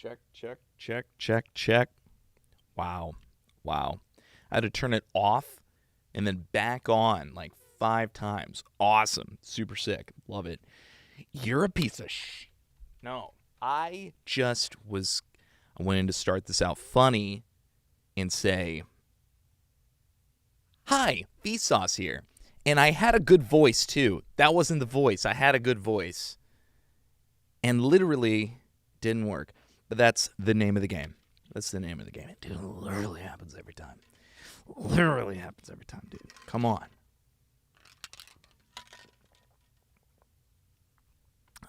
Check, check, check, check, check. Wow. Wow. I had to turn it off and then back on like 5 times. Awesome. Super sick. Love it. You're a piece of No. I wanted to start this out funny and say, hi, Vsauce here. And I had a good voice too. That wasn't the voice. I had a good voice. And literally didn't work. But that's the name of the game. That's the name of the game. It literally happens every time. Literally happens every time, dude. Come on.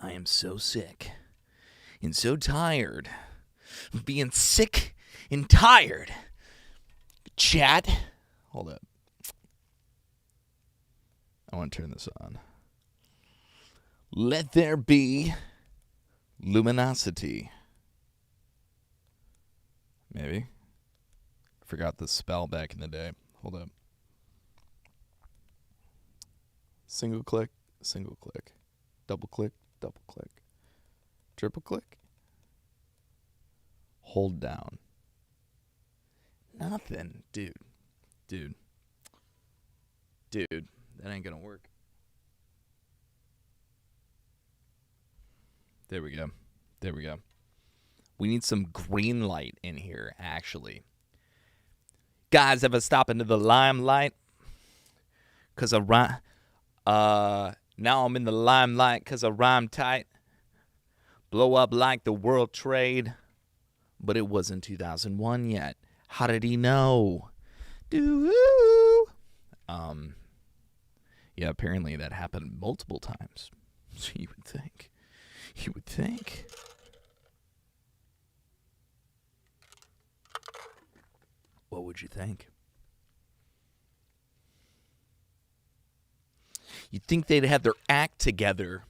I am so sick and so tired of being sick and tired. Chat. Hold up. I want to turn this on. Let there be luminosity. Maybe. Forgot the spell back in the day. Hold up. Single click, double click, triple click. Hold down. Nothing, dude. That ain't gonna work. There we go. We need some green light in here, actually. Guys, ever stop into the limelight? Cause now I'm in the limelight cause I rhyme tight. Blow up like the World Trade. But it wasn't 2001 yet. How did he know? Yeah, apparently that happened multiple times. So you would think. What would you think? You'd think they'd have their act together,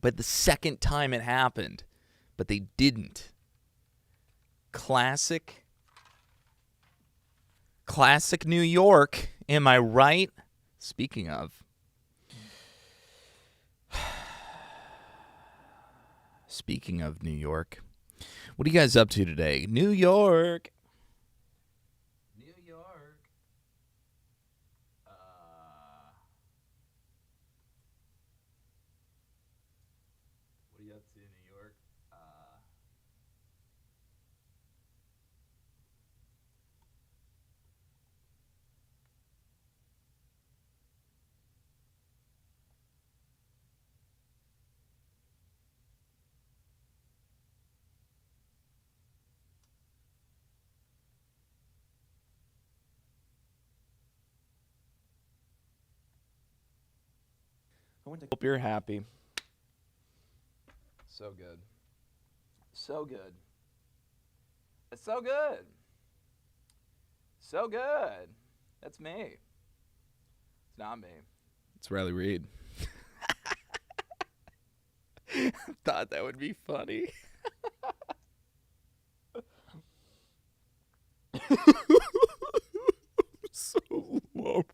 but the second time it happened, but they didn't. Classic New York, am I right? Speaking of New York, what are you guys up to today? New York. What are you up to, New York? Hope you're happy. So good. It's so good. That's me. It's not me. It's Riley Reid. Thought that would be funny. So lonely.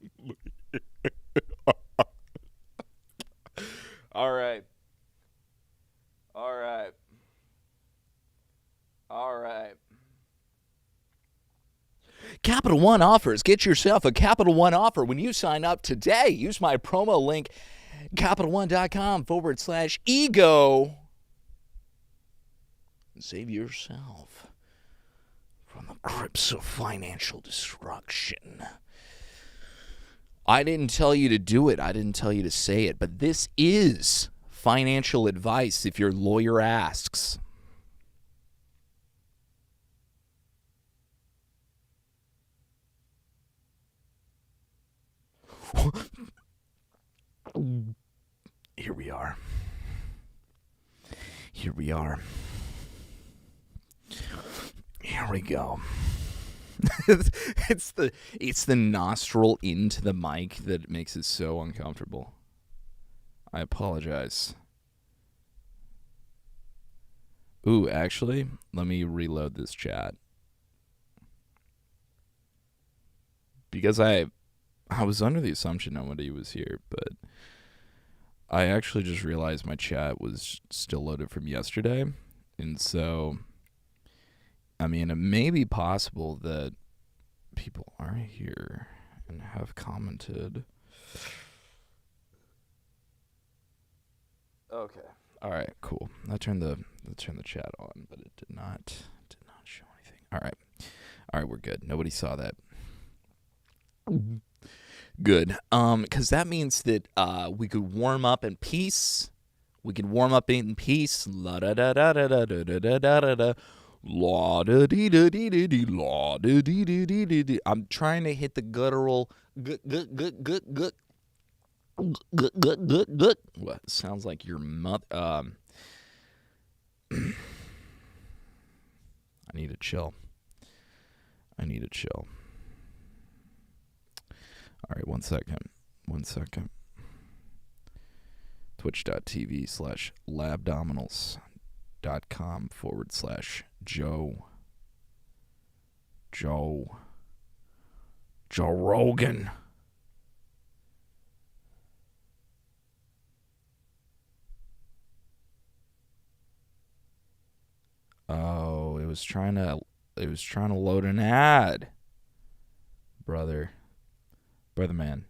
All right. Capital One offers. Get yourself a Capital One offer when you sign up today. Use my promo link, CapitalOne.com/ego. And save yourself from the grips of financial destruction. I didn't tell you to do it. I didn't tell you to say it. But this is financial advice if your lawyer asks. Here we are. Here we go. It's the nostril into the mic that makes it so uncomfortable. I apologize. Ooh, actually, let me reload this chat. Because I was under the assumption nobody was here, but I actually just realized my chat was still loaded from yesterday. And so I mean, it may be possible that people are here and have commented. Okay. All right. Cool. I turned the chat on, but it did not show anything. All right. All right. We're good. Nobody saw that. Good. Because that means that we could warm up in peace. We can warm up in peace. La da da da da da da da da da da. La da dee da dee dee dee. La da dee dee dee dee dee. I'm trying to hit the guttural. Gut. What sounds like your mother? I need to chill. All right, 1 second. Twitch.tv/labdominals.com/Joe Rogan. Oh, it was trying to load an ad. Brother man.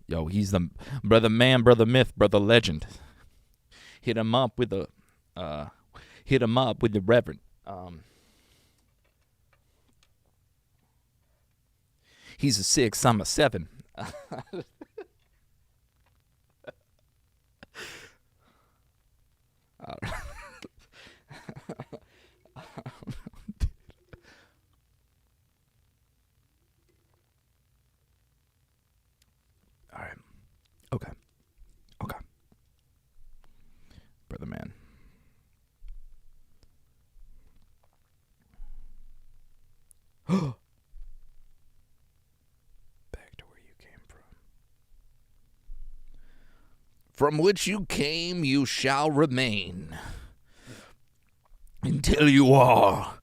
Yo, he's the brother man, brother myth, brother legend. Hit him up with the reverend. He's a 6, I'm a 7. All right. Okay. Brother man. Back to where you came from. From which you came, you shall remain until you are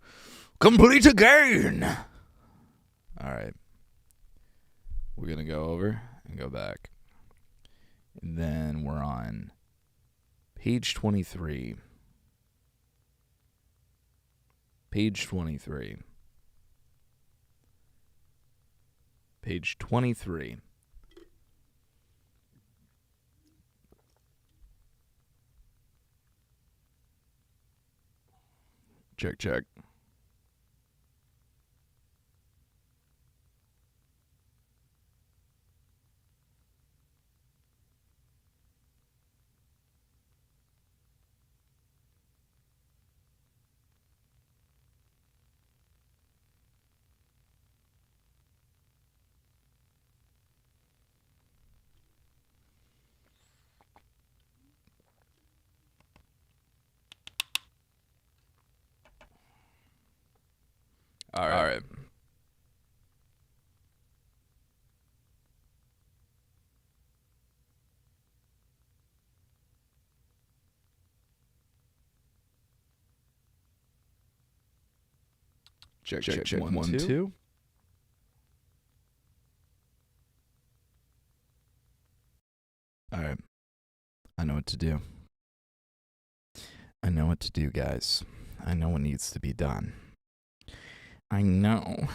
complete again. All right. We're going to go over and go back. And then we're on page 23. Page 23. Check. All right. Check. 1, 2. All right. I know what to do. Guys. I know what needs to be done. I know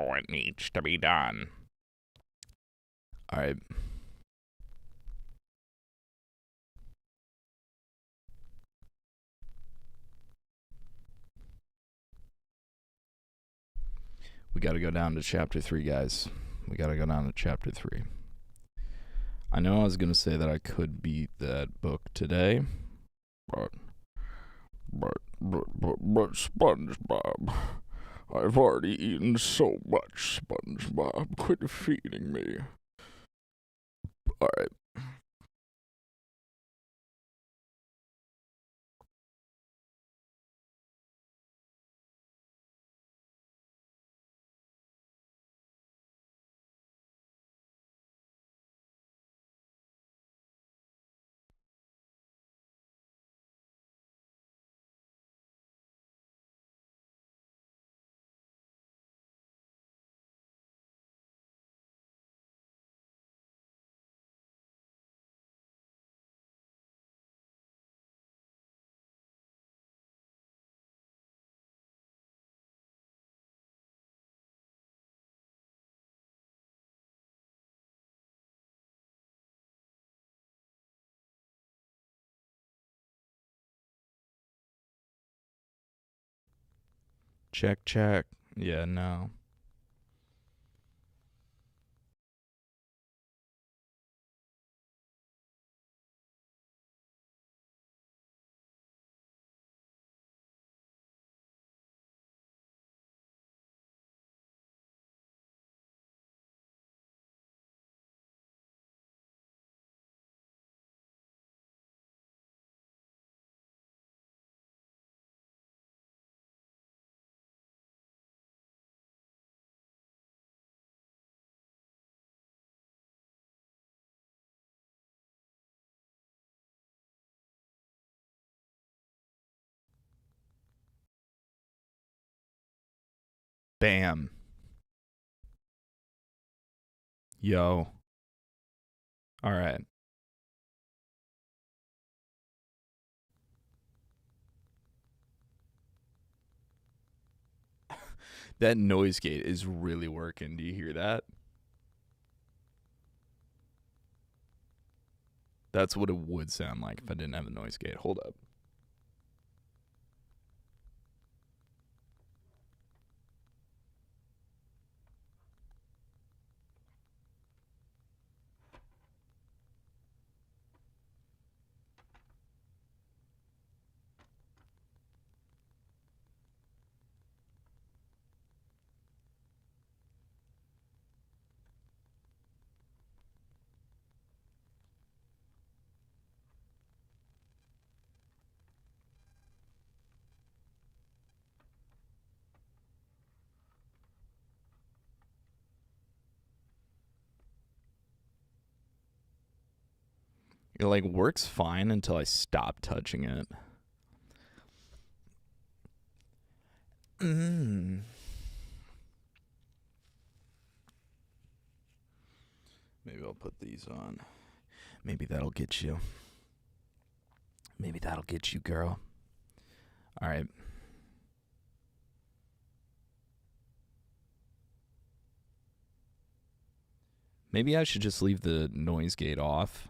what needs to be done. All right. We got to go down to chapter 3, guys. I know I was going to say that I could beat that book today, but SpongeBob, I've already eaten so much, SpongeBob. Quit feeding me. All right. Check, check. Yeah, no. Bam. Yo. All right. That noise gate is really working. Do you hear that? That's what it would sound like if I didn't have a noise gate. Hold up. It like works fine until I stop touching it. Maybe I'll put these on. Maybe that'll get you. Maybe that'll get you, girl. All right. Maybe I should just leave the noise gate off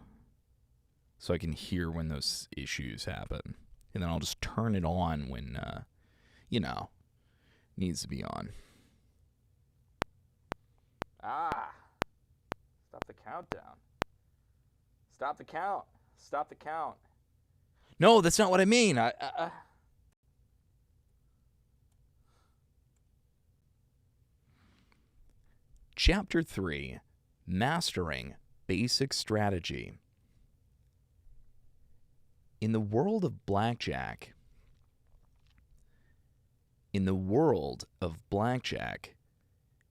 so I can hear when those issues happen. And then I'll just turn it on when, needs to be on. Ah! Stop the countdown. Stop the count. Stop the count. No, that's not what I mean. Chapter 3, Mastering Basic Strategy. In the world of blackjack,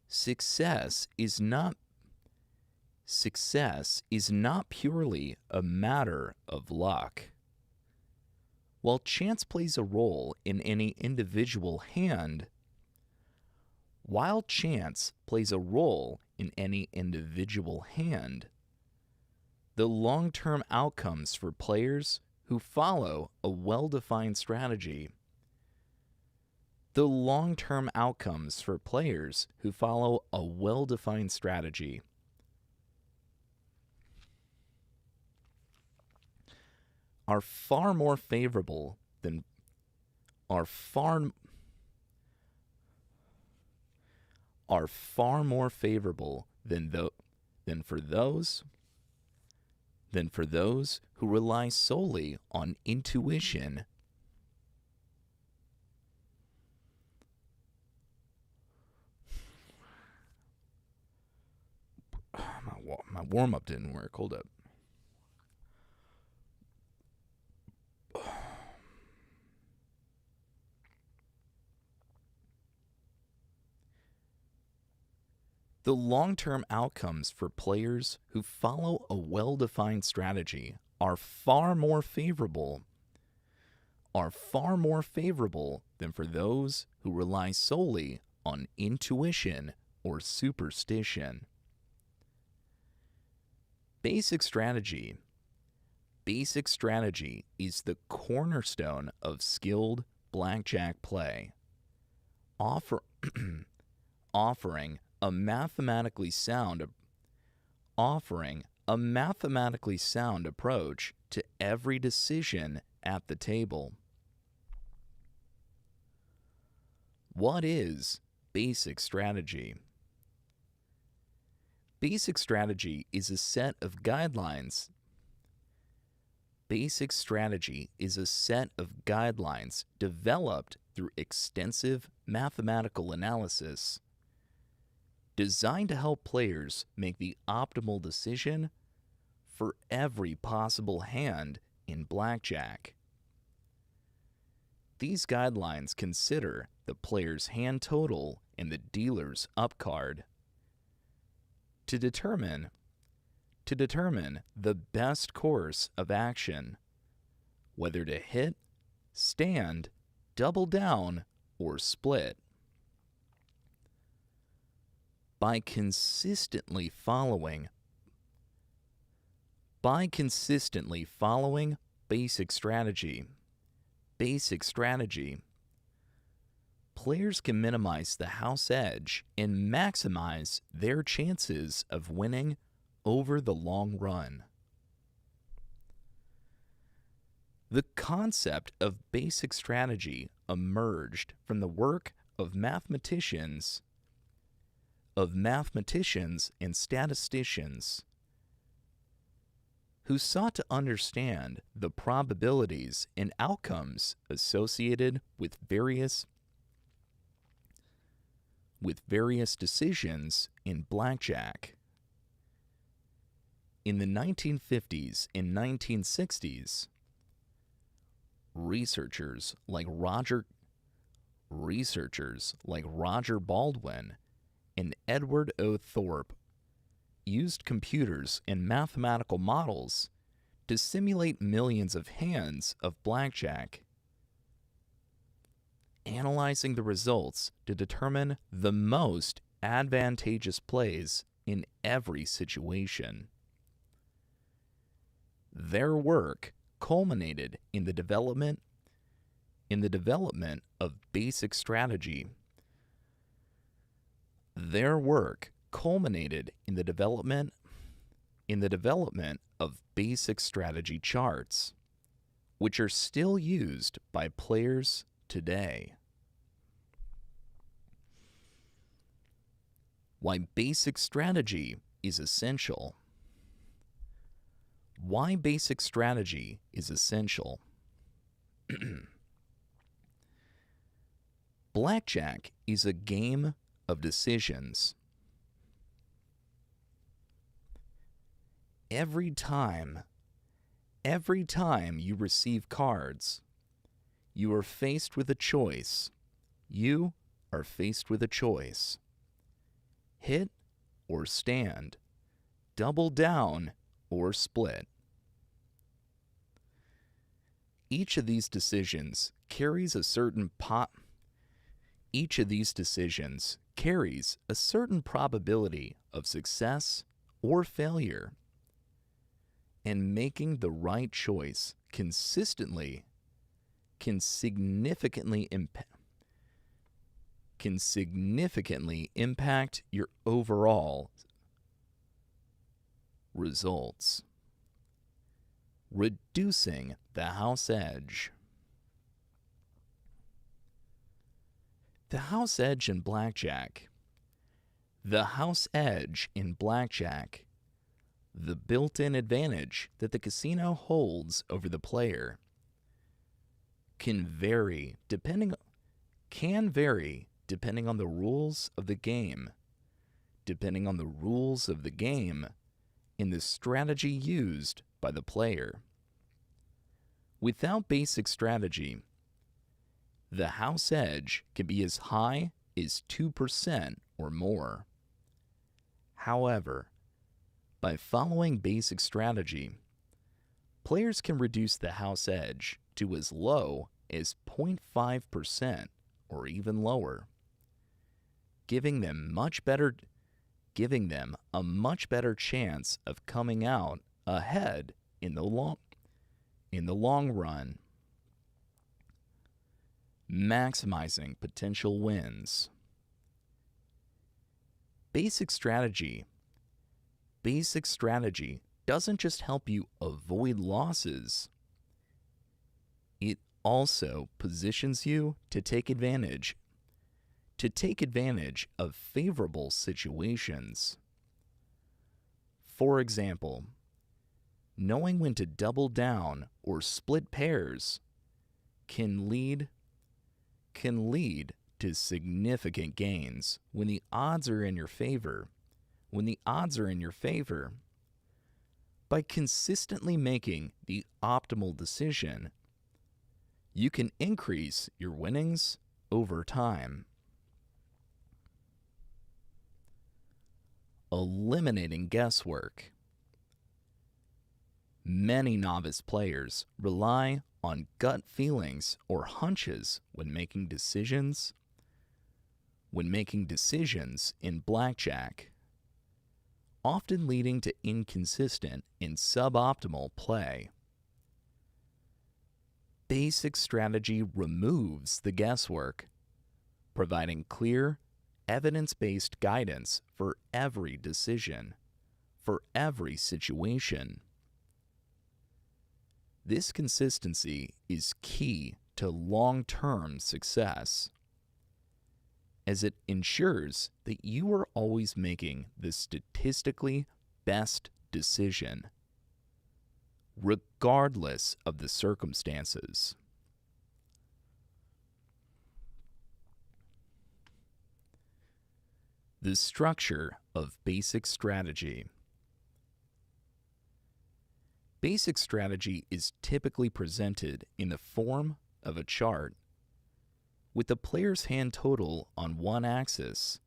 success is not purely a matter of luck. While chance plays a role in any individual hand, the long-term outcomes for players who follow a well-defined strategy are far more favorable than for those who rely solely on intuition. My warm-up didn't work. Hold up. The long-term outcomes for players who follow a well-defined strategy are far more favorable than for those who rely solely on intuition or superstition. Basic strategy is the cornerstone of skilled blackjack play, offering a mathematically sound approach to every decision at the table. What is basic strategy? Basic strategy is a set of guidelines. Basic strategy is a set of guidelines developed through extensive mathematical analysis, designed to help players make the optimal decision for every possible hand in blackjack. These guidelines consider the player's hand total and the dealer's up card to determine the best course of action, whether to hit, stand, double down, or split. By consistently following basic strategy, players can minimize the house edge and maximize their chances of winning over the long run. The concept of basic strategy emerged from the work of mathematicians and statisticians who sought to understand the probabilities and outcomes associated with various decisions in blackjack. In the 1950s and 1960s, researchers like Roger Baldwin and Edward O. Thorpe used computers and mathematical models to simulate millions of hands of blackjack, analyzing the results to determine the most advantageous plays in every situation. Their work culminated in the development of basic strategy. Their work culminated in the development of basic strategy charts, which are still used by players today. Why basic strategy is essential. Why basic strategy is essential. Blackjack is a game of decisions. Every time you receive cards, you are faced with a choice. You are faced with a choice. Hit or stand, double down or split. Each of these decisions carries a certain probability of success or failure, and making the right choice consistently can significantly impact your overall results, reducing the house edge. The house edge in blackjack. The house edge in blackjack, the built-in advantage that the casino holds over the player, can vary depending on the rules of the game, and the strategy used by the player. Without basic strategy, the house edge can be as high as 2% or more. However, by following basic strategy, players can reduce the house edge to as low as 0.5% or even lower, giving them a much better chance of coming out ahead in the long run, maximizing potential wins. Basic strategy doesn't just help you avoid losses. It also positions you to take advantage to take advantage of favorable situations. For example, knowing when to double down or split pairs can lead to significant gains when the odds are in your favor. By consistently making the optimal decision, you can increase your winnings over time. Eliminating guesswork. Many novice players rely on gut feelings or hunches when making decisions in blackjack, often leading to inconsistent and suboptimal play. Basic strategy removes the guesswork, providing clear, evidence-based guidance for every decision, for every situation. This consistency is key to long-term success, as it ensures that you are always making the statistically best decision, regardless of the circumstances. The structure of basic strategy. Basic strategy is typically presented in the form of a chart, with the player's hand total on one axis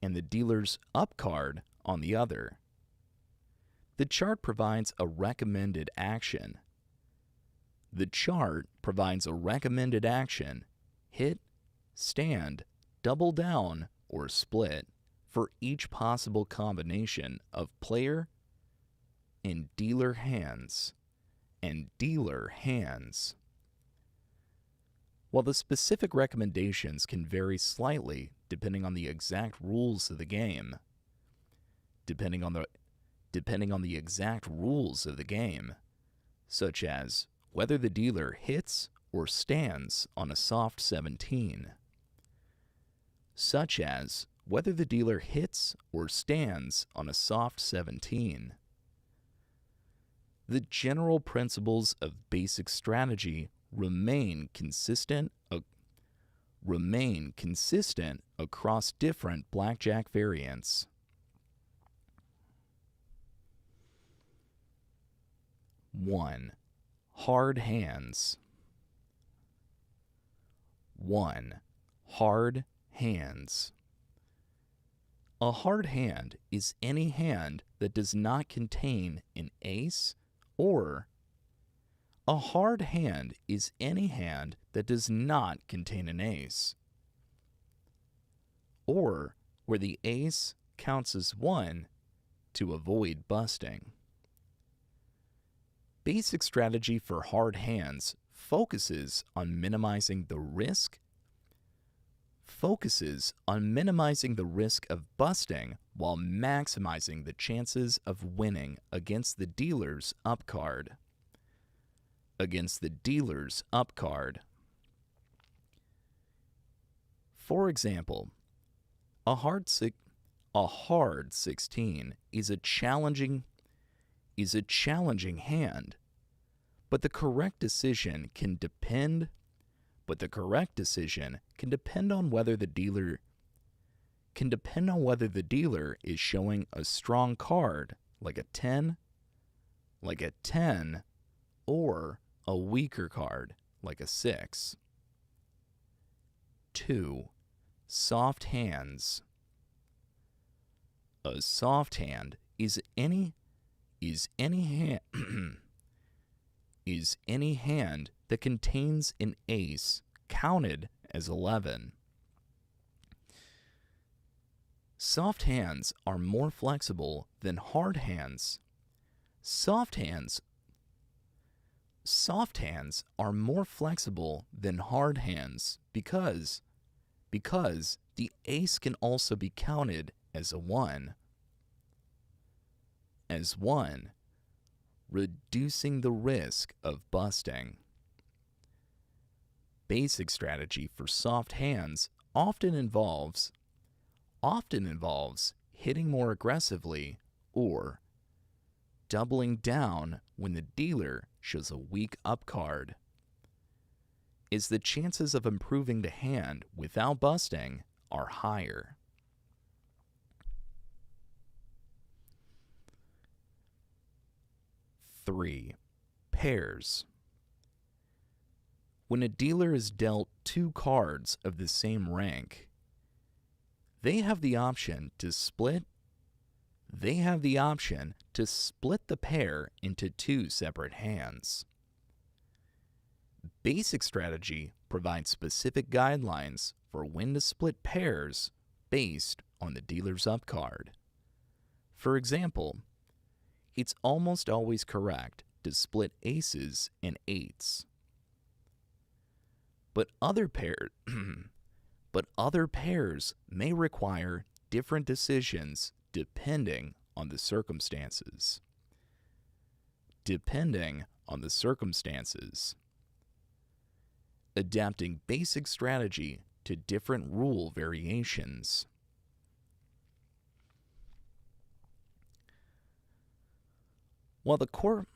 and the dealer's up card on the other. The chart provides a recommended action. Hit, stand, double down, or split for each possible combination of player and dealer hands. While the specific recommendations can vary slightly depending on the exact rules of the game, such as whether the dealer hits or stands on a soft 17. The general principles of basic strategy remain consistent across different blackjack variants. 1. Hard hands. 1. Hard hands. A hard hand is any hand that does not contain an ace, or a hard hand is any hand that does not contain an ace, or where the ace counts as 1 to avoid busting. Basic strategy for hard hands focuses on minimizing the risk of busting while maximizing the chances of winning against the dealer's up card. For example, a hard 16 is a challenging hand, but the correct decision can depend on whether the dealer is showing a strong card like a 10, or a weaker card like a 6. 2. Soft hands. A soft hand is any hand that contains an ace counted as 11. Soft hands are more flexible than hard hands. Soft hands are more flexible than hard hands because the ace can also be counted as a 1. Reducing the risk of busting. Basic strategy for soft hands often involves hitting more aggressively or doubling down when the dealer shows a weak up card, is the chances of improving the hand without busting are higher. Three, pairs. When a dealer is dealt two cards of the same rank, they have the option to split the pair into two separate hands. Basic strategy provides specific guidelines for when to split pairs based on the dealer's up card. For example, it's almost always correct to split aces and eights. But other pairs may require different decisions depending on the circumstances. Adapting basic strategy to different rule variations. While the core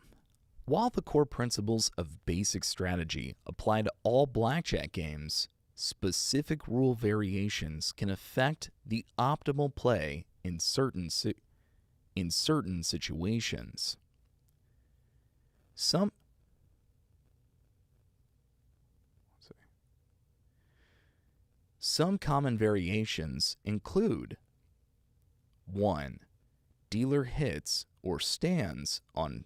principles of basic strategy apply to all blackjack games, specific rule variations can affect the optimal play in certain situations. Some common variations include 1. Dealer hits or stands on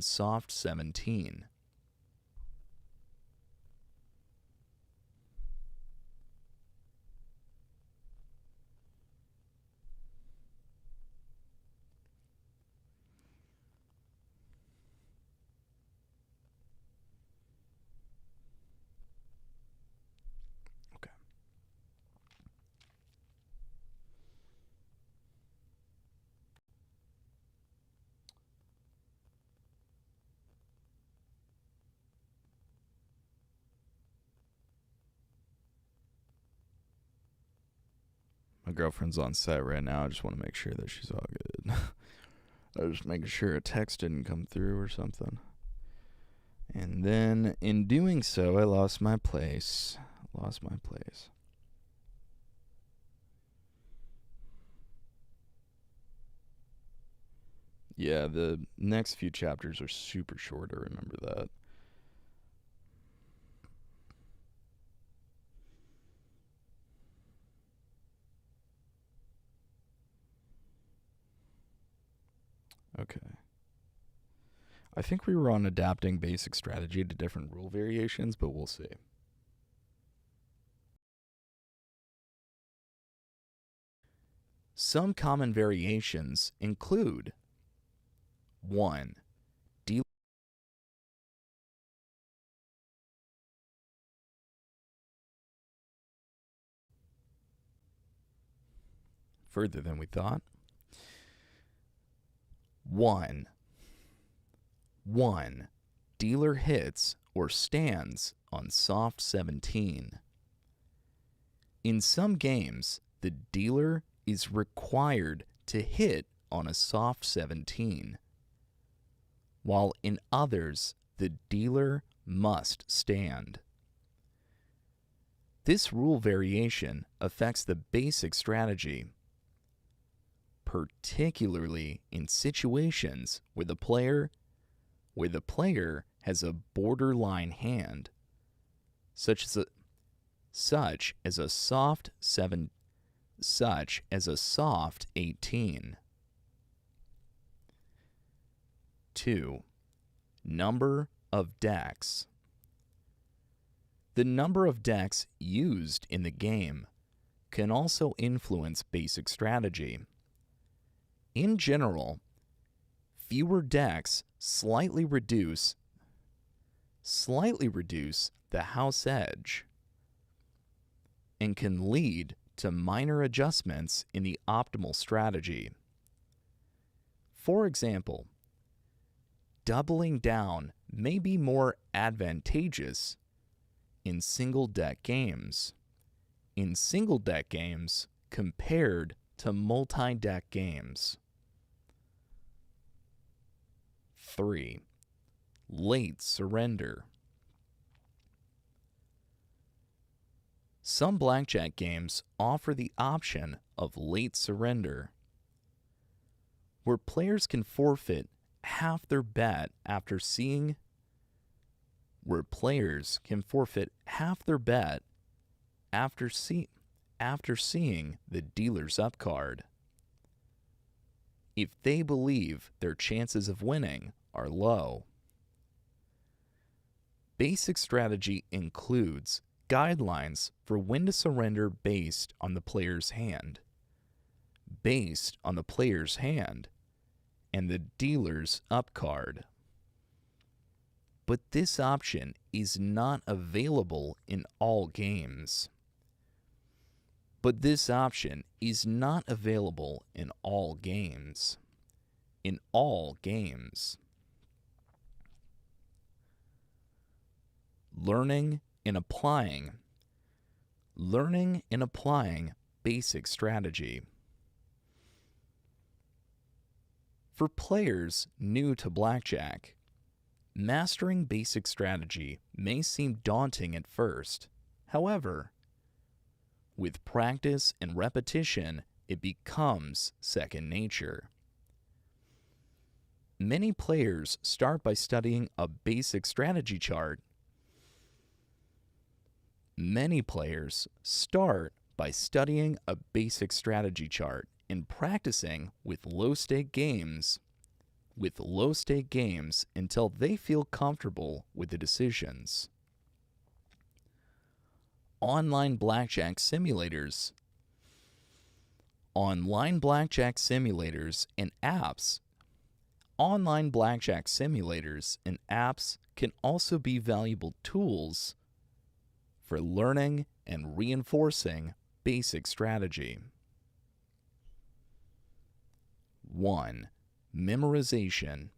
soft 17. My girlfriend's on set right now. I just want to make sure that she's all good. I was just making sure a text didn't come through or something. And then, in doing so, I lost my place. Yeah, the next few chapters are super short. I remember that. Okay. I think we were on adapting basic strategy to different rule variations, but we'll see. Some common variations include 1. Further than we thought. 1. Dealer hits or stands on soft 17. In some games, the dealer is required to hit on a soft 17, while in others, the dealer must stand. This rule variation affects the basic strategy, particularly in situations where the player has a borderline hand, such as a soft 18. 2. Number of decks. The number of decks used in the game can also influence basic strategy. In general, fewer decks slightly reduce the house edge and can lead to minor adjustments in the optimal strategy. For example, doubling down may be more advantageous in single-deck games. In single-deck games compared to multi-deck games. 3. Late surrender. Some blackjack games offer the option of late surrender, where players can forfeit half their bet after seeing the dealer's up card, if they believe their chances of winning are low. Basic strategy includes guidelines for when to surrender based on the player's hand, and the dealer's up card. But this option is not available in all games. Learning and applying basic strategy. For players new to blackjack, mastering basic strategy may seem daunting at first. However, with practice and repetition, it becomes second nature. Many players start by studying a basic strategy chart. And practicing with low-stake games until they feel comfortable with the decisions. Online blackjack simulators and apps can also be valuable tools for learning and reinforcing basic strategy. 1. Memorization.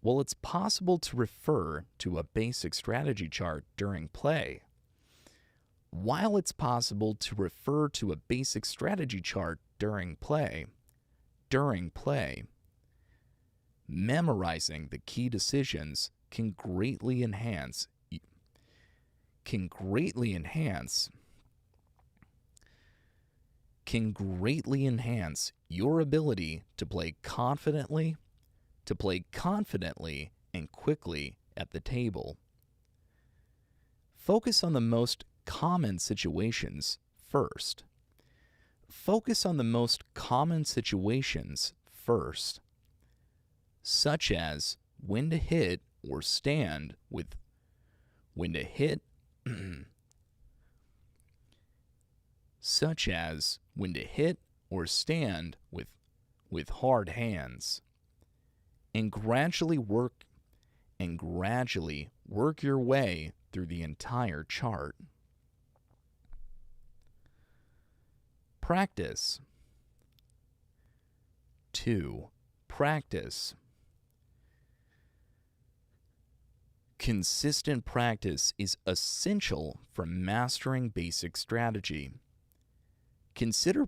While it's possible to refer to a basic strategy chart during play, memorizing the key decisions can greatly enhance your ability to play confidently and quickly at the table. Focus on the most common situations first. Such as when to hit or stand with hard hands, and gradually work your way through the entire chart. Practice. 2. Practice. Consistent practice is essential for mastering basic strategy. Consider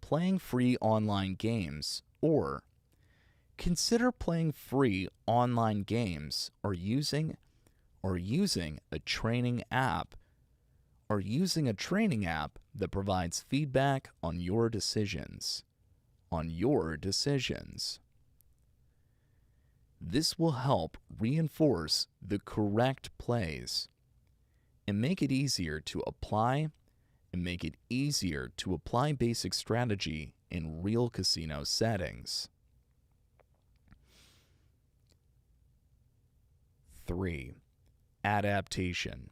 playing free online games or using a training app that provides feedback on your decisions. This will help reinforce the correct plays and make it easier to apply basic strategy in real casino settings. 3. Adaptation.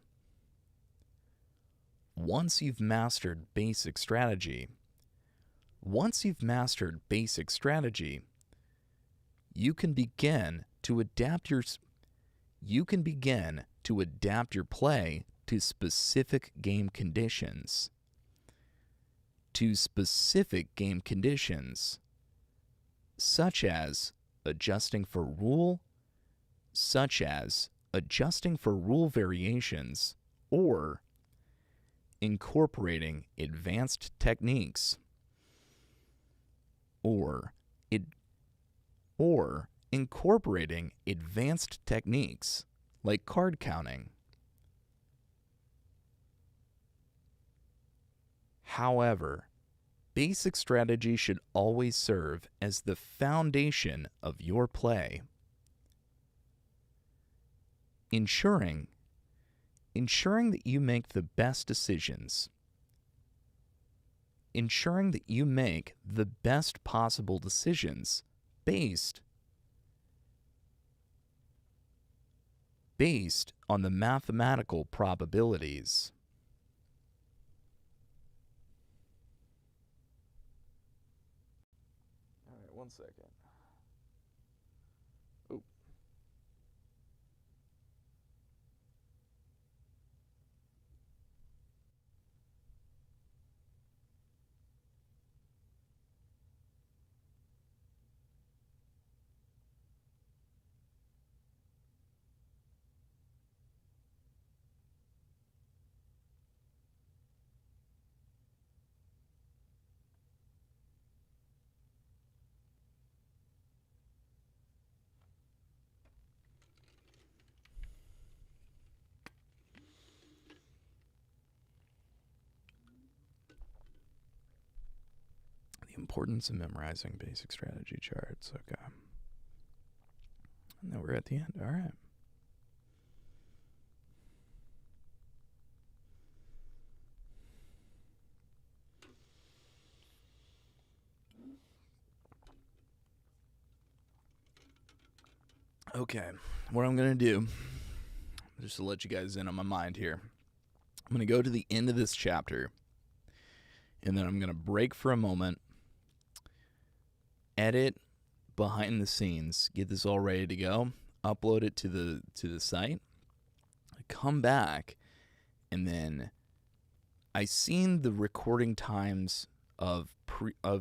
Once you've mastered basic strategy, you can begin to adapt your play to specific game conditions. Such as adjusting for rule, such as adjusting for rule variations or incorporating advanced techniques, or incorporating advanced techniques like card counting. However, basic strategy should always serve as the foundation of your play, ensuring that you make the best decisions, ensuring that you make the best possible decisions based on the mathematical probabilities. All right, 1 second. Oh. The importance of memorizing basic strategy charts. Okay. And then we're at the end. All right. Okay, what I'm going to do, just to let you guys in on my mind here, I'm going to go to the end of this chapter, and then I'm going to break for a moment, edit behind the scenes, get this all ready to go, upload it to the site, come back, and then I seen the recording times of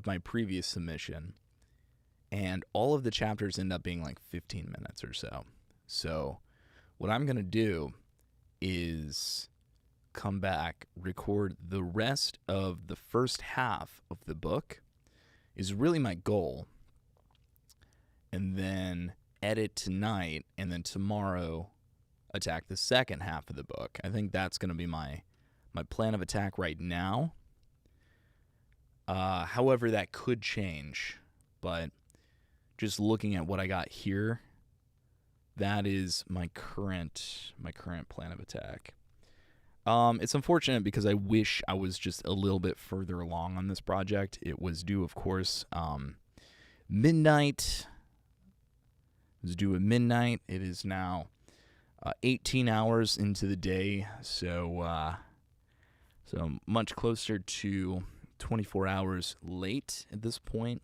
my previous submission, and all of the chapters end up being like 15 minutes or so. So what I'm going to do is come back, record the rest of the first half of the book, is really my goal, and then edit tonight, and then tomorrow attack the second half of the book. I think that's going to be my plan of attack right now. However, that could change, but just looking at what I got here, that is my current plan of attack. It's unfortunate because I wish I was just a little bit further along on this project. It was due, of course, midnight. It was due at midnight. It is now 18 hours into the day, so much closer to 24 hours late at this point.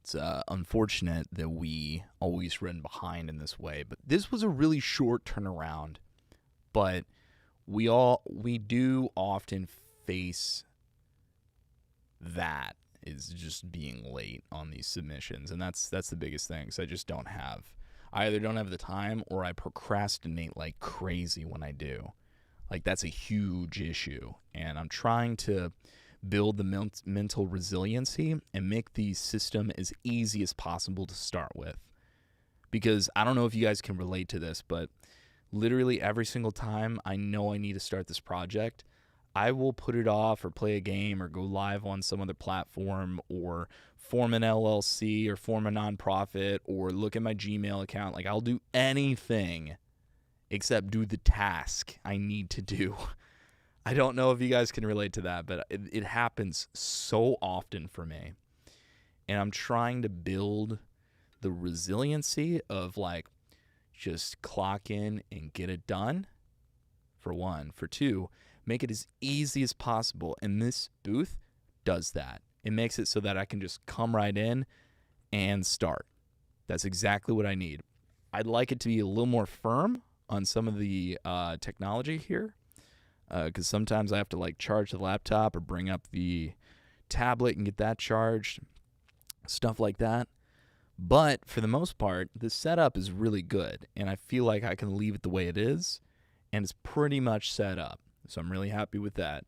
It's unfortunate that we always run behind in this way, but this was a really short turnaround. But we do often face that, is just being late on these submissions, and that's the biggest thing. Because I either don't have the time, or I procrastinate like crazy when I do. Like, that's a huge issue, and I'm trying to build the mental resiliency and make the system as easy as possible to start with. Because I don't know if you guys can relate to this, but literally every single time I know I need to start this project, I will put it off or play a game or go live on some other platform or form an LLC or form a nonprofit or look at my Gmail account. Like, I'll do anything except do the task I need to do. I don't know if you guys can relate to that, but it happens so often for me. And I'm trying to build the resiliency of, like, just clock in and get it done, for one. For two, make it as easy as possible. And this booth does that. It makes it so that I can just come right in and start. That's exactly what I need. I'd like it to be a little more firm on some of the technology here, because sometimes I have to, like, charge the laptop or bring up the tablet and get that charged, stuff like that. But for the most part, the setup is really good, and I feel like I can leave it the way it is, and it's pretty much set up. So I'm really happy with that.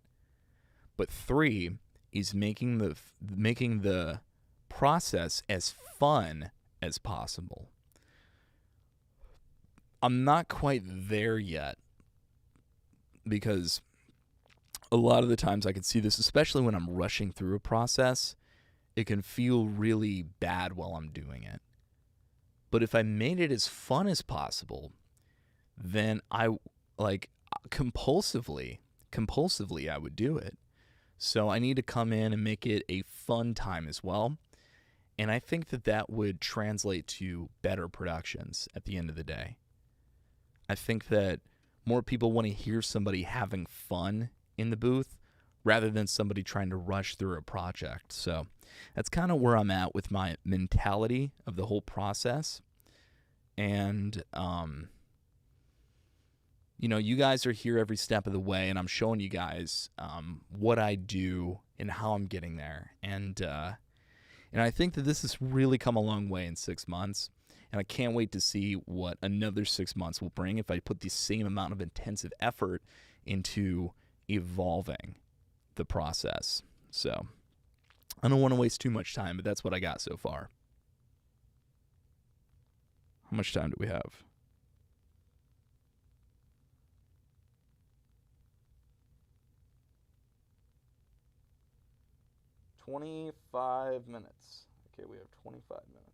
But 3 is making the process as fun as possible. I'm not quite there yet because a lot of the times I can see this, especially when I'm rushing through a process, it can feel really bad while I'm doing it. But if I made it as fun as possible, then I like compulsively I would do it. So I need to come in and make it a fun time as well. And I think that would translate to better productions at the end of the day. I think that more people want to hear somebody having fun in the booth rather than somebody trying to rush through a project. So that's kind of where I'm at with my mentality of the whole process. And, you guys are here every step of the way, and I'm showing you guys what I do and how I'm getting there. And I think that this has really come a long way in 6 months. And I can't wait to see what another 6 months will bring if I put the same amount of intensive effort into evolving the process. So I don't want to waste too much time, but that's what I got so far. How much time do we have? $25 minutes. Okay, we have 25 minutes.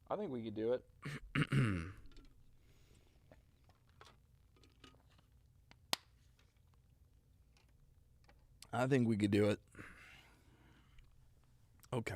I think we could do it. I think we could do it. Okay.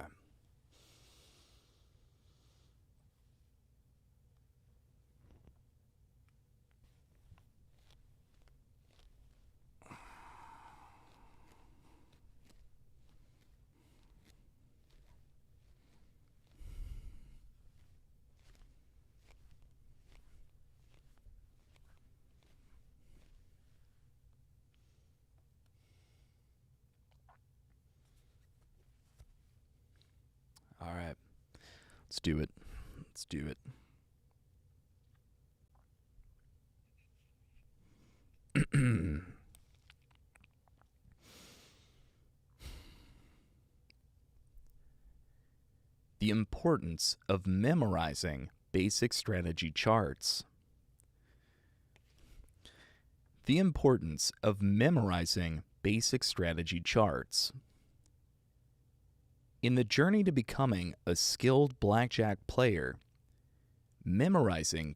All right. Let's do it. Let's do it. The importance of memorizing basic strategy charts. The importance of memorizing basic strategy charts. In the journey to becoming a skilled blackjack player, memorizing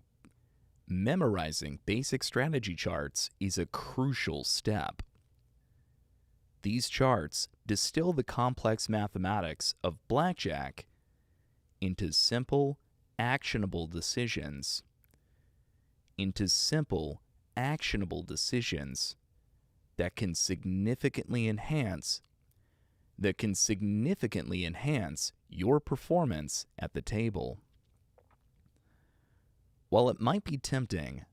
basic strategy charts is a crucial step. These charts distill the complex mathematics of blackjack into simple, actionable decisions. That can significantly enhance your performance at the table. While it might be tempting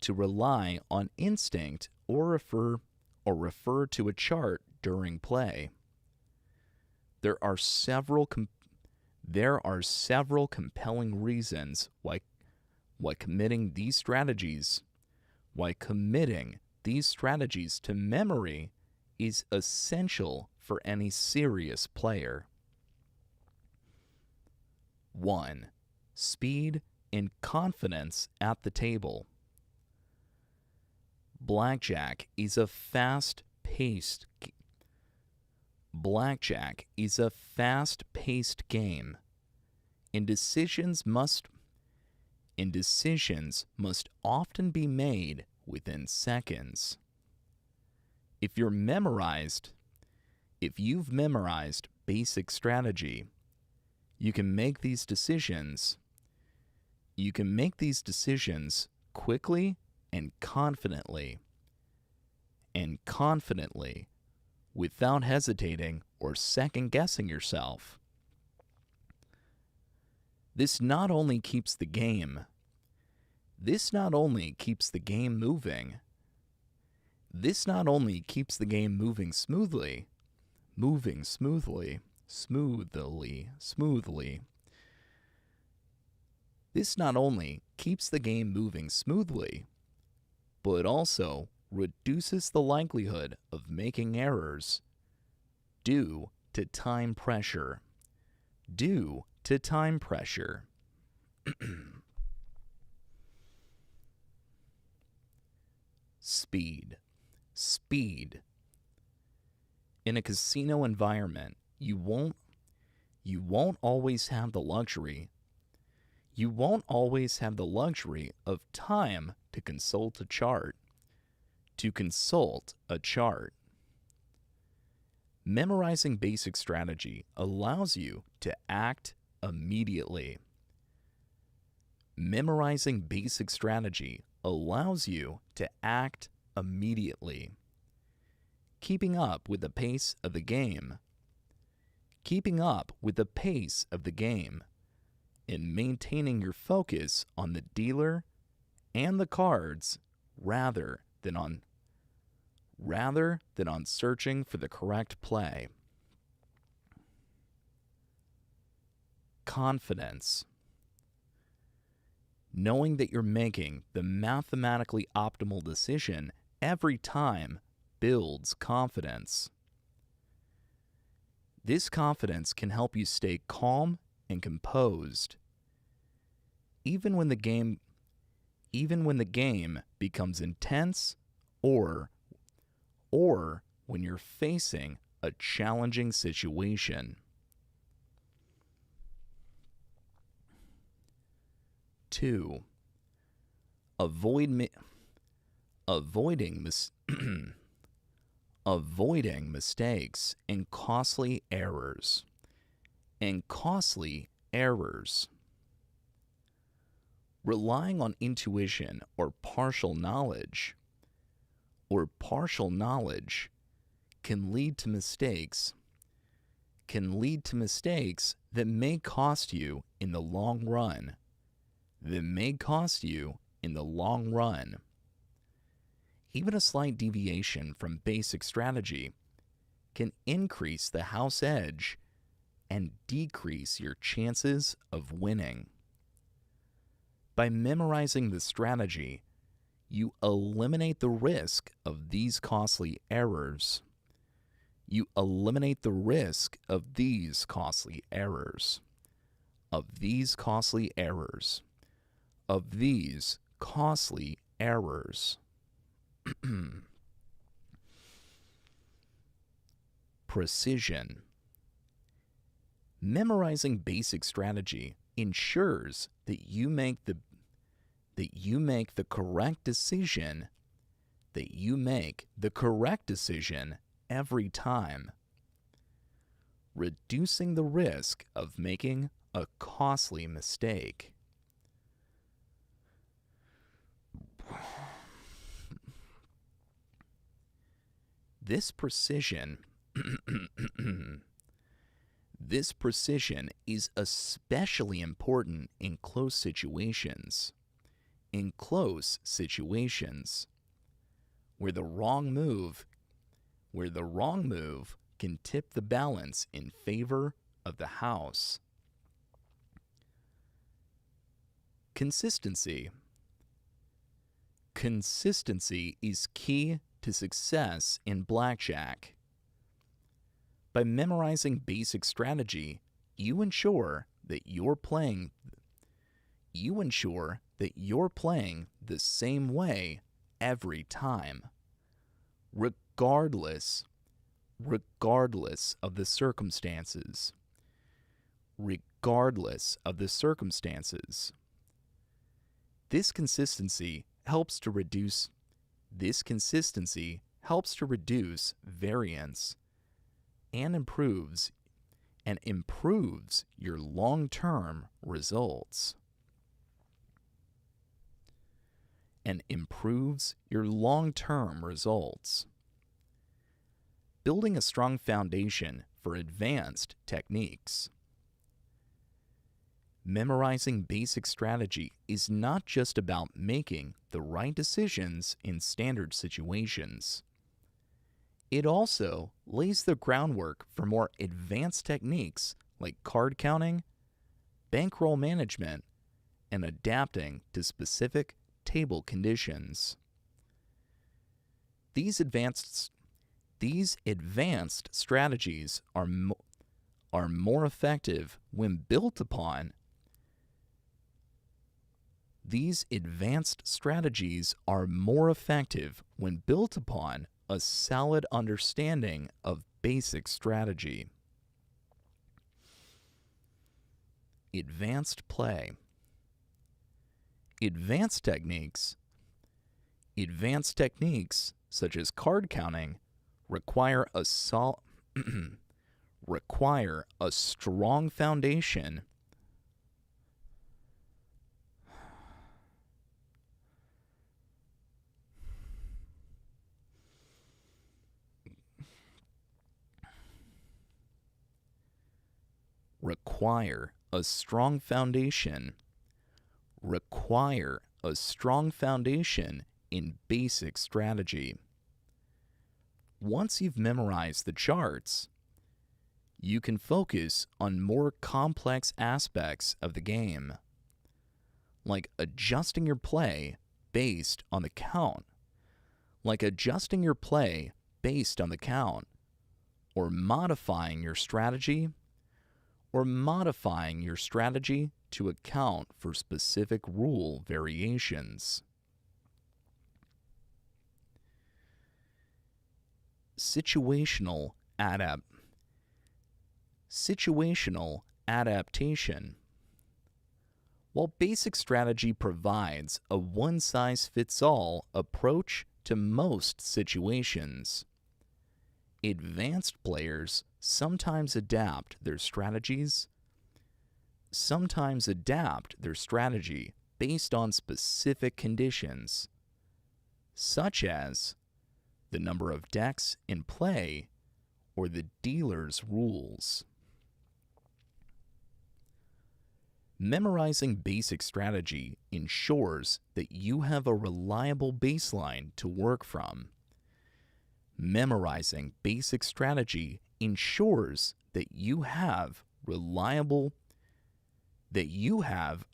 to rely on instinct or refer to a chart during play, there are several compelling reasons why committing these strategies to memory is essential for any serious player. 1. Speed and confidence at the table. Blackjack is a fast-paced game, and decisions must often be made within seconds. If you've memorized basic strategy, you can make these decisions quickly and confidently, without hesitating or second-guessing yourself. This not only keeps the game moving. This not only keeps the game moving smoothly, smoothly. This not only keeps the game moving smoothly, but also reduces the likelihood of making errors due to time pressure. Speed. In a casino environment, you won't always have the luxury. You won't always have the luxury of time to consult a chart. Memorizing basic strategy allows you to act immediately. Keeping up with the pace of the game. And maintaining your focus on the dealer and the cards rather than on searching for the correct play. Confidence. Knowing that you're making the mathematically optimal decision every time builds confidence. This confidence can help you stay calm and composed, even when the game becomes intense or when you're facing a challenging situation. 2. Avoiding mistakes and costly errors. Relying on intuition or partial knowledge can lead to mistakes that may cost you in the long run. Even a slight deviation from basic strategy can increase the house edge and decrease your chances of winning. By memorizing the strategy, you eliminate the risk of these costly errors. Precision. Memorizing basic strategy ensures that you make the correct decision every time, reducing the risk of making a costly mistake. This precision is especially important in close situations. Where the wrong move can tip the balance in favor of the house. Consistency is key to success in blackjack. By memorizing basic strategy, you ensure that you're playing the same way every time, regardless of the circumstances. This consistency helps to reduce variance and improves your long-term results. Building a strong foundation for advanced techniques. Memorizing basic strategy is not just about making the right decisions in standard situations. It also lays the groundwork for more advanced techniques like card counting, bankroll management, and adapting to specific table conditions. These advanced strategies are more effective when built upon a solid understanding of basic strategy. Advanced play. Advanced techniques such as card counting require a strong foundation in basic strategy. Once you've memorized the charts, you can focus on more complex aspects of the game, like adjusting your play based on the count, or modifying your strategy to account for specific rule variations. Situational adaptation. While basic strategy provides a one-size-fits-all approach to most situations, advanced players sometimes adapt their strategy based on specific conditions, such as the number of decks in play or the dealer's rules. Memorizing basic strategy ensures that you have a reliable baseline to work from. Memorizing basic strategy ensures that you have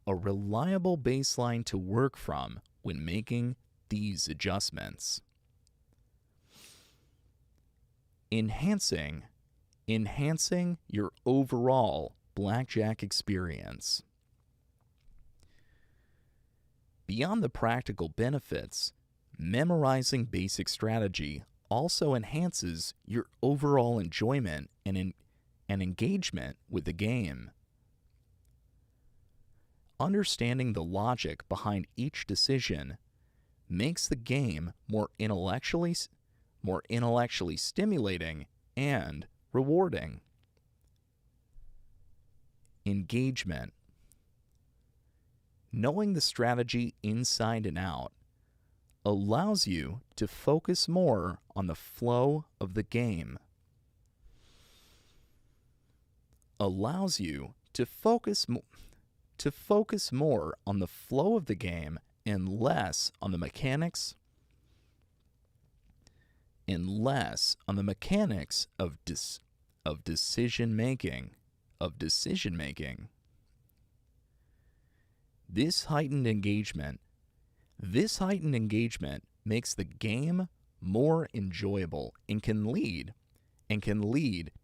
a reliable baseline to work from when making these adjustments. Enhancing your overall blackjack experience. Beyond the practical benefits, memorizing basic strategy also enhances your overall enjoyment and engagement with the game. Understanding the logic behind each decision makes the game more intellectually stimulating and rewarding. Engagement. Knowing the strategy inside and out allows you to focus more on the flow of the game. Allows you to focus more on the flow of the game and less on the mechanics of decision making. This heightened engagement makes the game more enjoyable and can lead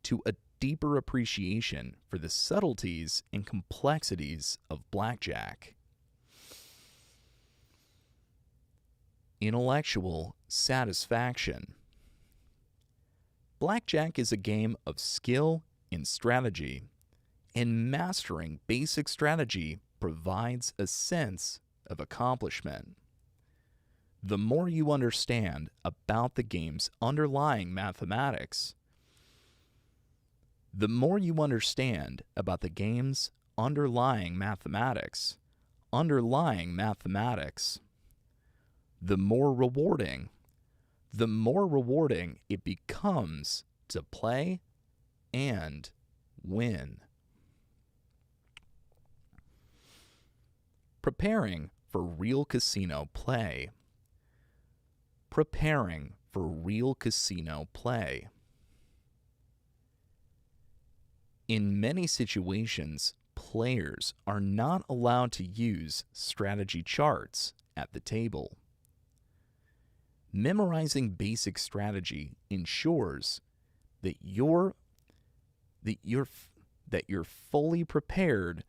to a deeper appreciation for the subtleties and complexities of blackjack. Intellectual satisfaction. Blackjack is a game of skill and strategy, and mastering basic strategy provides a sense of accomplishment. The more you understand about the game's underlying mathematics, the more rewarding it becomes to play and win. Preparing for real casino play. Preparing for real casino play. In many situations, players are not allowed to use strategy charts at the table. Memorizing basic strategy ensures that you're fully prepared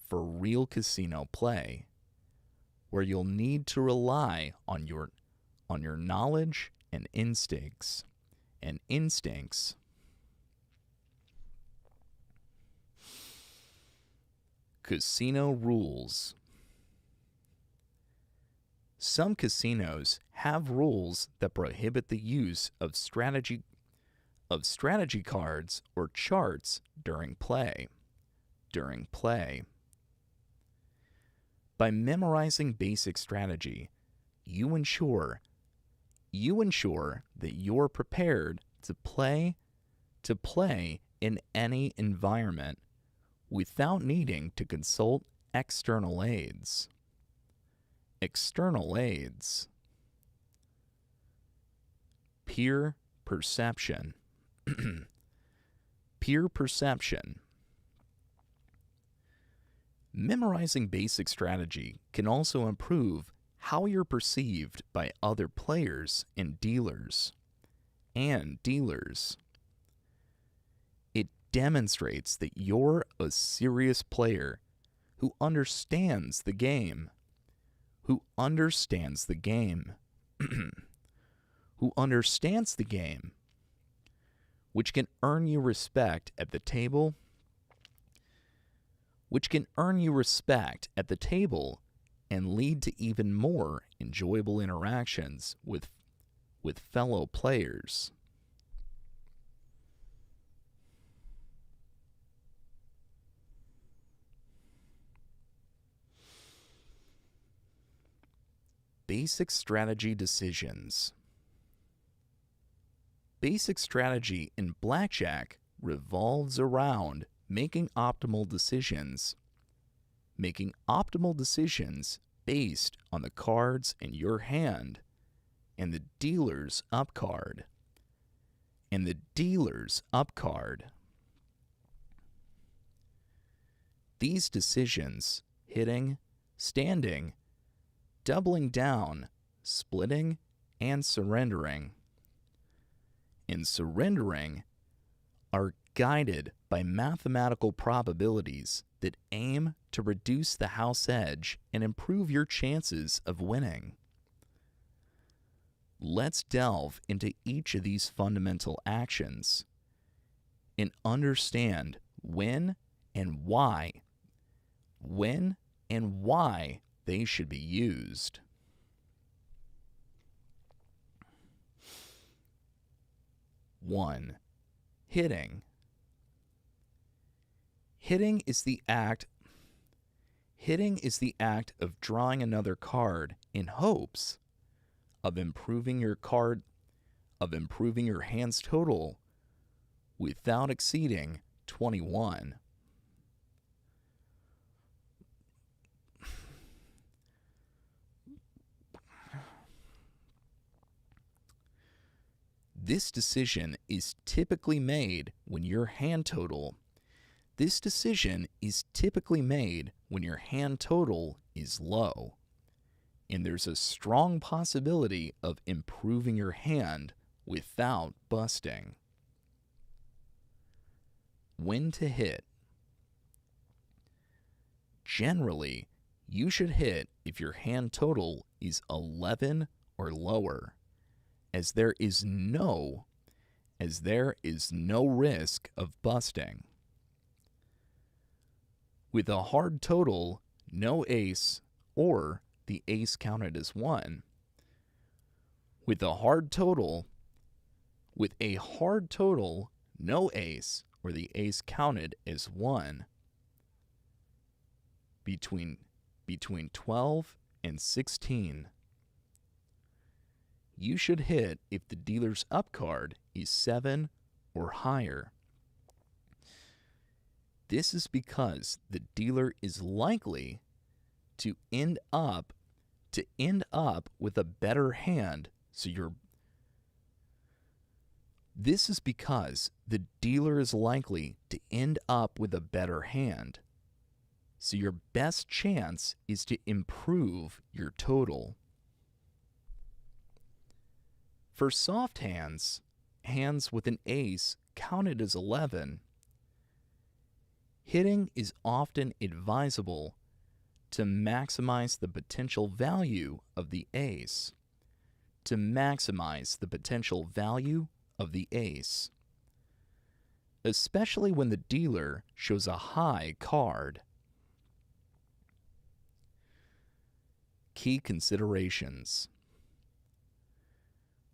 for real casino play, where you'll need to rely on your knowledge and instincts. Casino rules. Some casinos have rules that prohibit the use of strategy cards or charts during play. By memorizing basic strategy, you ensure that you're prepared to play in any environment without needing to consult external aids. Peer perception. Peer perception. Memorizing basic strategy can also improve how you're perceived by other players and dealers. It demonstrates that you're a serious player who understands the game. Who understands the game, which can earn you respect at the table, and lead to even more enjoyable interactions with fellow players. Basic strategy decisions. Basic strategy in blackjack revolves around making optimal decisions based on the cards in your hand and the dealer's up card. These decisions, hitting, standing, doubling down, splitting, and surrendering, are guided by mathematical probabilities that aim to reduce the house edge and improve your chances of winning. Let's delve into each of these fundamental actions and understand when and why they should be used. 1. Hitting. Hitting is the act of drawing another card in hopes of improving your hand's total without exceeding 21. This decision is typically made when your hand total is low, and there's a strong possibility of improving your hand without busting. When to hit. Generally, you should hit if your hand total is 11 or lower, as there is no risk of busting. With a hard total, no ace, or the ace counted as 1. With a hard total, no ace, or the ace counted as 1. Between 12 and 16. You should hit if the dealer's up card is 7 or higher. This is because the dealer is likely to end up to end up with a better hand, This is because the dealer is likely to end up with a better hand, so your best chance is to improve your total. For soft hands, hands with an ace counted as 11, hitting is often advisable to maximize the potential value of the ace. To maximize the potential value of the ace, especially when the dealer shows a high card. Key considerations.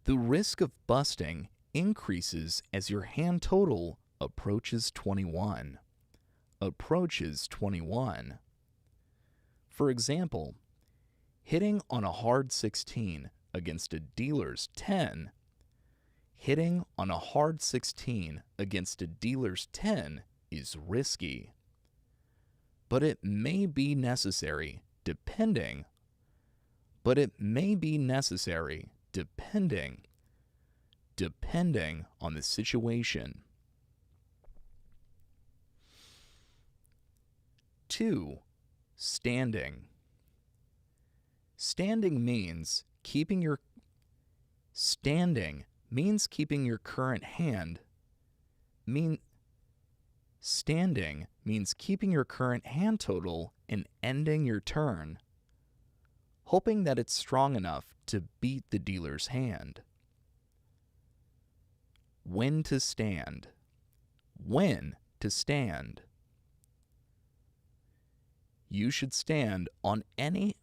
The risk of busting increases as your hand total approaches 21. For example, hitting on a hard 16 against a dealer's 10. Hitting on a hard 16 against a dealer's 10 is risky, but it may be necessary depending on the situation. 2. Standing. Standing means keeping your current hand total and ending your turn, hoping that it's strong enough to beat the dealer's hand. When to stand. You should stand on any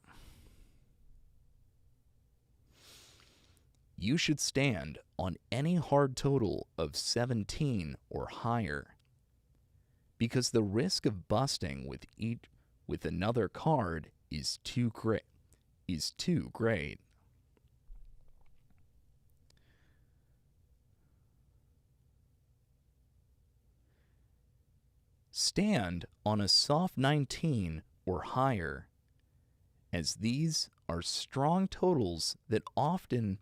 hard total of 17 or higher, because the risk of busting with another card is too great. Stand on a soft 19 or higher, as these are strong totals that often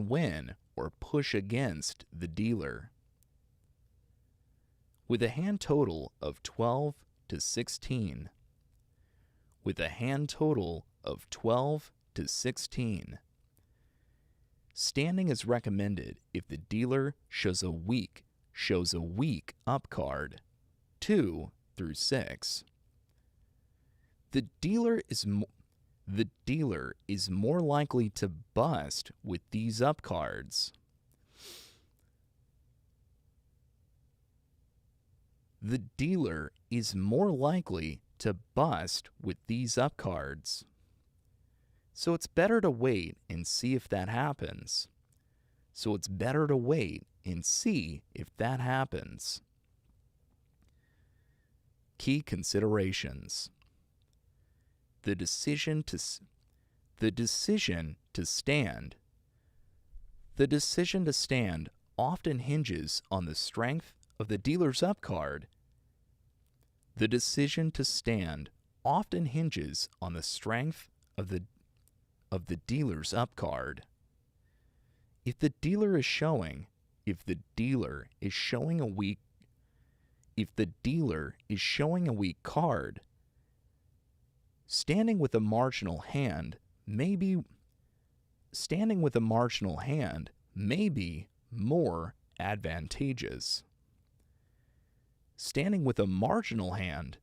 win or push against the dealer. With a hand total of 12 to 16. Standing is recommended if the dealer shows a weak up card, 2 through 6. The dealer is more likely to bust with these up cards. So it's better to wait and see if that happens. Key considerations. The decision to stand. The decision to stand often hinges on the strength of the dealer's up card. If the dealer is showing a weak card, standing with a marginal hand may be more advantageous. Standing with a marginal hand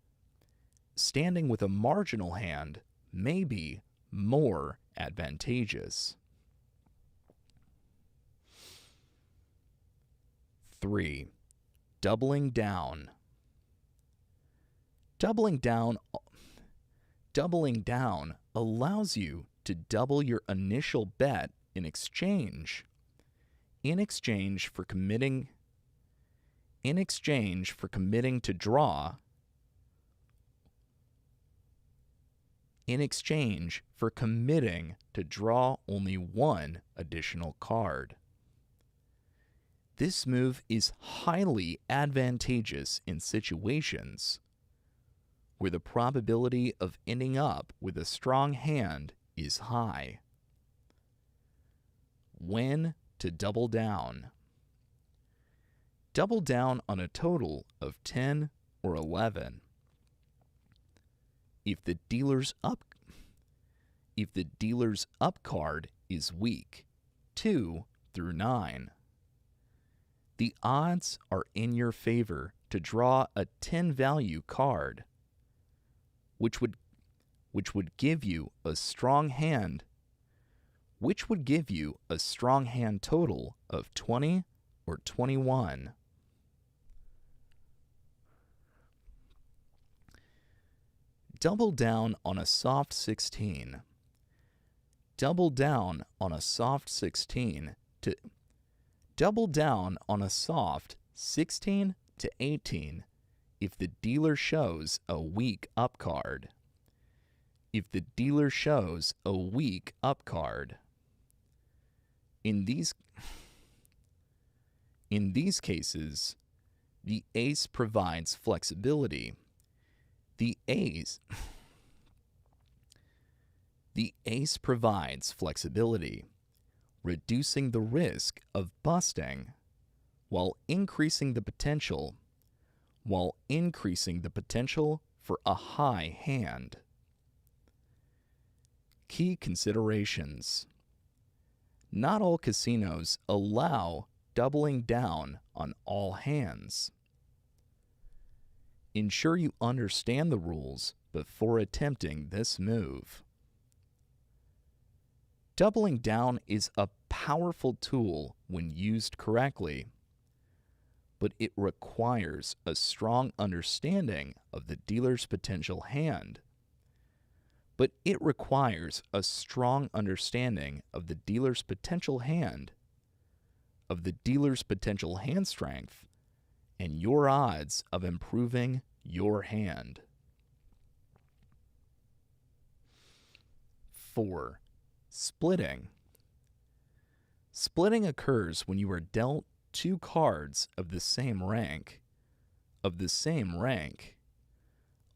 may be more advantageous. 3. Doubling down. Doubling down allows you to double your initial bet in exchange for committing to draw only one additional card. This move is highly advantageous in situations where the probability of ending up with a strong hand is high. When to double down. Double down on a total of 10 or 11. If the dealer's up card is weak, 2 through 9, the odds are in your favor to draw a 10 value card, which would give you a strong hand total of 20 or 21. Double down on a soft 16. Double down on a soft 16 to 18 if the dealer shows a weak up card. In these cases, the ace provides flexibility. The ace provides flexibility, reducing the risk of busting while increasing the potential for a high hand. Key considerations. Not all casinos allow doubling down on all hands. Ensure you understand the rules before attempting this move. Doubling down is a powerful tool when used correctly, but it requires a strong understanding of the dealer's potential hand. Strength and your odds of improving your hand. 4. Splitting. Splitting occurs when you are dealt 2 cards of the same rank,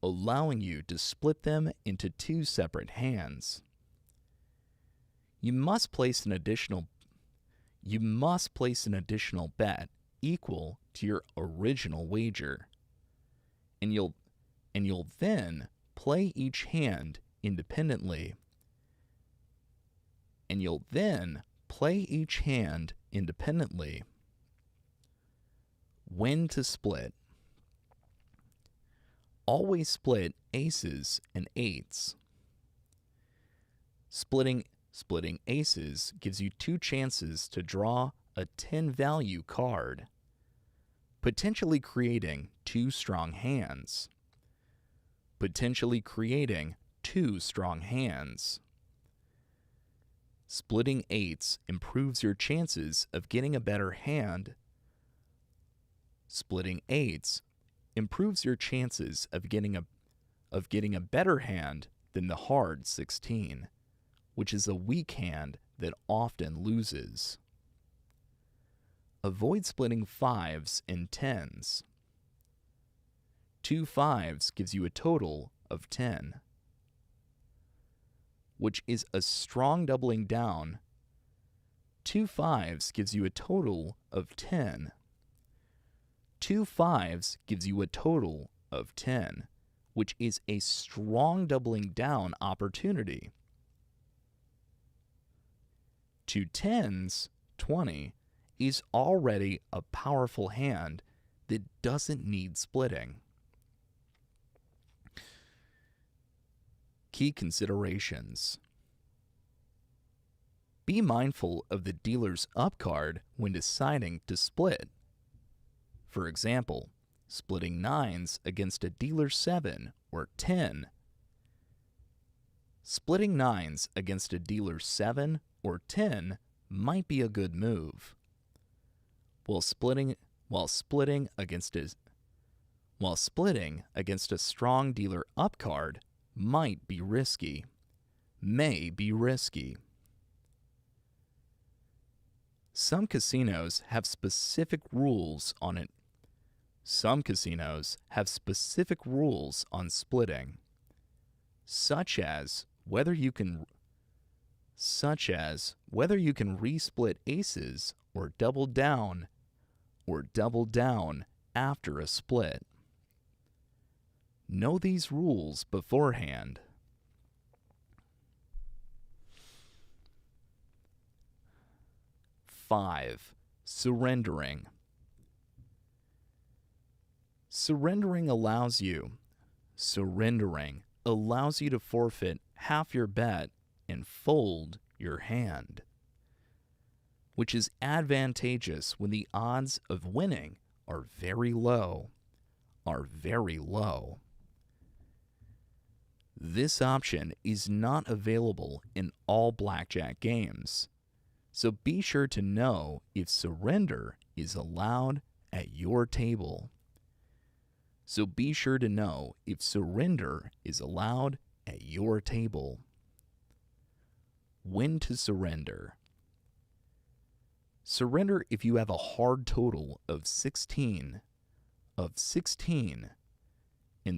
allowing you to split them into 2 separate hands. You must place an additional bet equal to your original wager, and you'll then play each hand independently. When to split. Always split aces and eights. Splitting aces gives you 2 chances to draw a 10 value card, potentially creating 2 strong hands. Splitting eights improves your chances of getting a better hand. Getting a better hand than the hard 16, which is a weak hand that often loses. Avoid splitting 5s and 10s. 2 5s gives you a total of 10, which is a strong doubling down. 2 5s gives you a total of 10. 2 5s gives you a total of 10, which is a strong doubling down opportunity. 2 10s, 20, is already a powerful hand that doesn't need splitting. Key considerations. Be mindful of the dealer's up card when deciding to split. For example, splitting 9s against a dealer 7 or 10. Splitting 9s against a dealer 7 or 10 might be a good move, while splitting against a strong dealer up card may be risky. Some casinos have specific rules on it. Some casinos have specific rules on splitting, such as whether you can resplit aces or double down after a split. Know these rules beforehand. 5. Surrendering. Surrendering allows you to forfeit half your bet and fold your hand, which is advantageous when the odds of winning are very low. This option is not available in all blackjack games, so be sure to know if surrender is allowed at your table. When to surrender. Surrender if you have a hard total of 16, and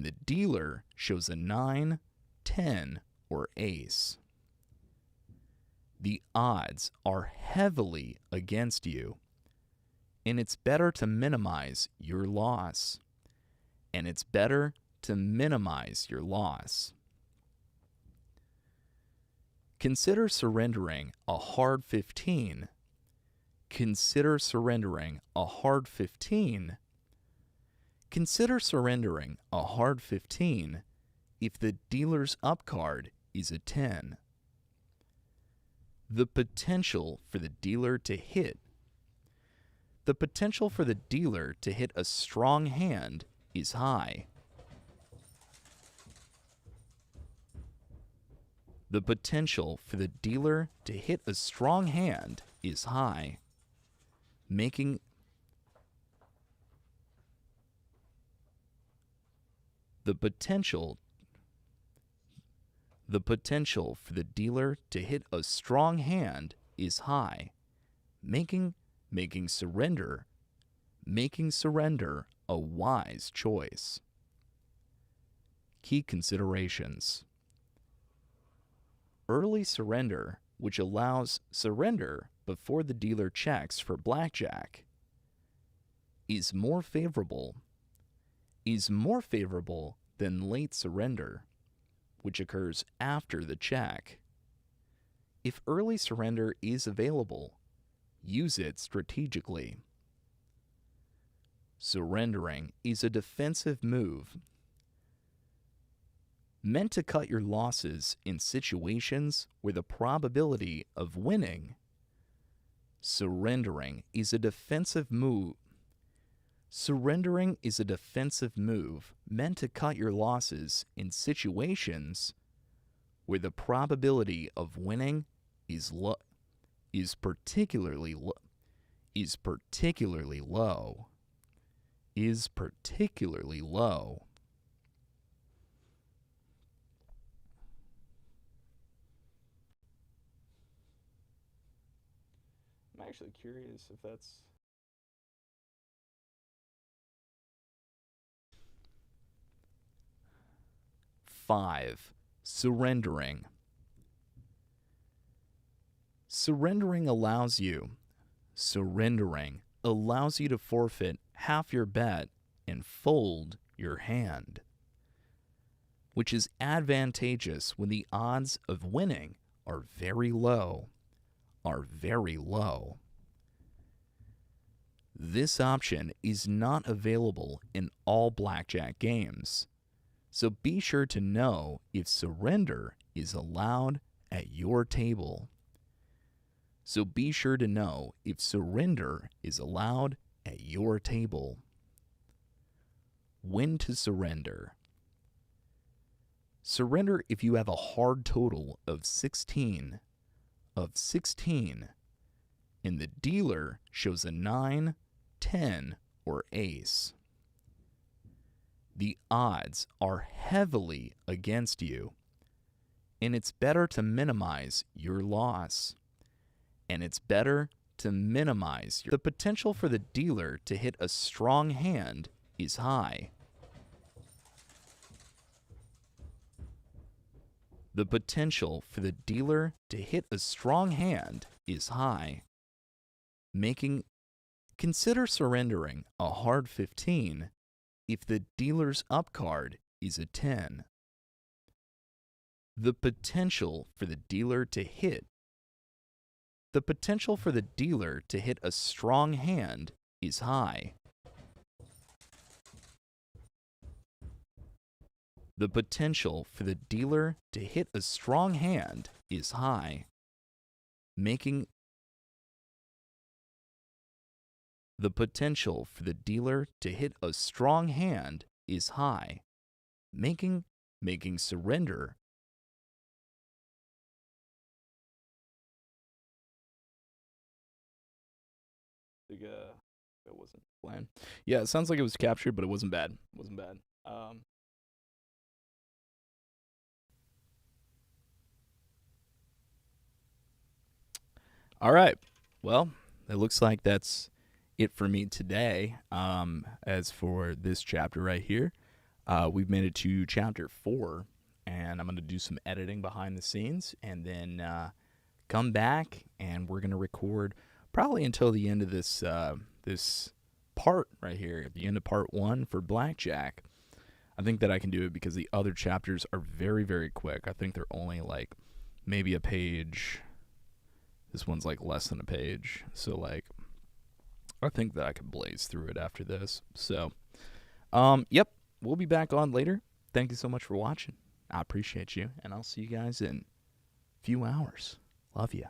the dealer shows a 9, 10, or ace. The odds are heavily against you, and it's better to minimize your loss. Consider surrendering a hard 15. Consider surrendering a hard 15 if the dealer's up card is a 10. The potential for the dealer to hit a strong hand is high. Making surrender a wise choice. Key considerations. Early surrender, which allows surrender before the dealer checks for blackjack, is more favorable than late surrender, which occurs after the check. If early surrender is available, use it strategically. Surrendering is a defensive move meant to cut your losses in situations where the probability of winning. Surrendering is a defensive move meant to cut your losses in situations where the probability of winning is particularly low. I'm actually curious if that's... Five, surrendering. Surrendering allows you to forfeit half your bet and fold your hand, which is advantageous when the odds of winning are very low. This option is not available in all blackjack games, so be sure to know if surrender is allowed at your table. When to surrender. Surrender if you have a hard total of 16, and the dealer shows a 9, 10, or ace. The odds are heavily against you, and it's better to minimize your loss. The potential for the dealer to hit a strong hand is high. The potential for the dealer to hit a strong hand is high. Consider surrendering a hard 15 if the dealer's up card is a 10. The potential for the dealer to hit a strong hand is high. The potential for the dealer to hit a strong hand is high, making the potential for the dealer to hit a strong hand is high, making surrender that wasn't planned. Yeah, it sounds like it was captured, but it wasn't bad. It wasn't bad. All right. Well, it looks like that's it for me today. As for this chapter right here, we've made it to chapter 4, and I'm going to do some editing behind the scenes, and then come back, and we're going to record probably until the end of this this part right here, at the end of part 1 for Blackjack. I think that I can do it because the other chapters are very, very quick. I think they're only like maybe a page. This one's like less than a page. So like, I think that I can blaze through it after this. So, yep, we'll be back on later. Thank you so much for watching. I appreciate you, and I'll see you guys in a few hours. Love ya.